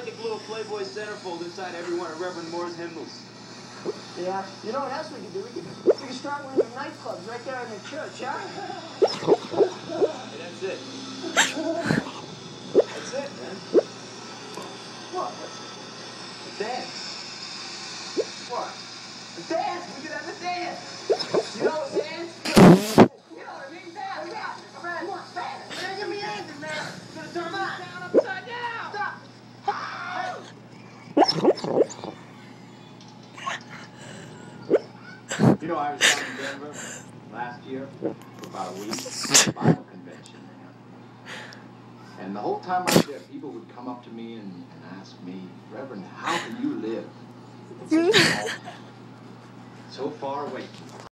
like a little Playboy centerfold inside every one of Reverend Moore's hymnals. Yeah. You know what else we could do? We could start one of the nightclubs right there in the church, huh? Hey, that's it. That's it, man. What? What's it? A dance. What? A dance? We could have a dance. You know a dance? You know what I mean? Dance. Yeah. Fred, dance. Man, give me anything, man. You're gonna turn this down upside down. Stop. You know, I was down in Denver last year for about a week, Bible convention. And the whole time I was there, people would come up to me and ask me, Reverend, how can you live so far away?